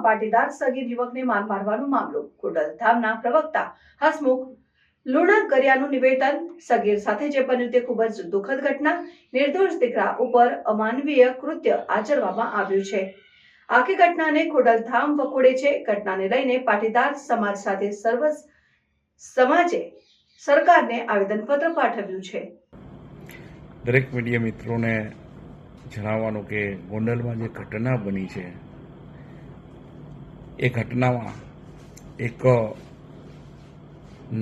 પાટીદાર સગીર યુવકને માર મારવાનો મામલો. ખોડલધામના પ્રવક્તા હસમુખ લુણાગરિયાનું નિવેદન. સગીર સાથે જે બન્યું તે ખૂબ જ દુઃખદ ઘટના. નિર્દોષ દીકરા ઉપર અમાનવીય કૃત્ય આચરવામાં આવ્યું છે. આખી ઘટનાને ખોડલધામ વખોડે છે. ઘટનાને લઈને પાટીદાર સમાજ સાથે સર્વ સમાજે સરકારને આવેદનપત્ર પાઠવ્યું છે. દરેક મીડિયા મિત્રોને જણાવવાનું કે ગોંડલમાં જે ઘટના બની છે એ ઘટનામાં એક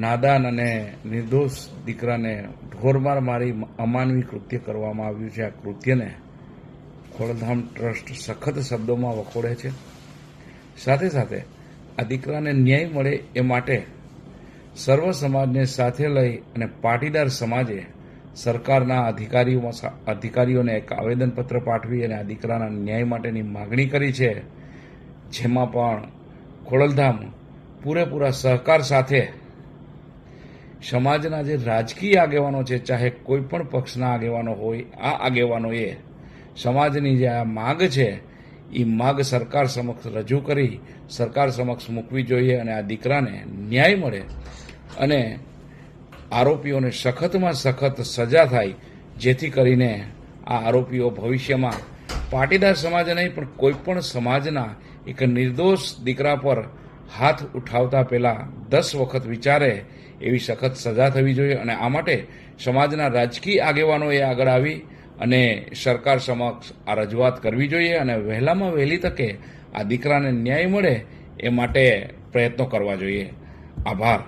નાદાન અને નિર્દોષ દીકરાને ઢોરમાર મારી અમાનવી કૃત્ય કરવામાં આવ્યું છે. આ કૃત્યને ખોડલધામ ટ્રસ્ટ સખત શબ્દોમાં વખોડે છે. સાથે સાથે આ દીકરાને ન્યાય મળે એ માટે સર્વ સમાજને સાથે લઈ અને પાટીદાર સમાજે સરકારના અધિકારીઓને એક આવેદનપત્ર પાઠવી અને આ દીકરાના ન્યાય માટેની માગણી કરી છે. જેમાં પણ ખોડલધામ પૂરેપૂરા સહકાર સાથે સમાજના જે રાજકીય આગેવાનો છે, ચાહે કોઈ પણ પક્ષના આગેવાનો હોય, આ આગેવાનોએ સમાજની જે આ માગ છે એ માગ સરકાર સમક્ષ રજૂ કરી સરકાર સમક્ષ મૂકવી જોઈએ અને આ દીકરાને ન્યાય મળે અને આરોપીઓને સખતમાં સખત સજા થાય, જેથી કરીને આ આરોપીઓ ભવિષ્યમાં પાટીદાર સમાજ નહીં પણ કોઈ પણ સમાજના એક નિર્દોષ દીકરા પર હાથ ઉઠાવતા પહેલા 10 વખત વિચારે એવી સખત સજા થવી જોઈએ. અને આ માટે સમાજના રાજકીય આગેવાનોએ આગળ આવી અને સરકાર સમક્ષ આ રજૂઆત કરવી જોઈએ અને વહેલામાં વહેલી તકે આ દીકરાને ન્યાય મળે એ માટે પ્રયત્નો કરવા જોઈએ. આભાર.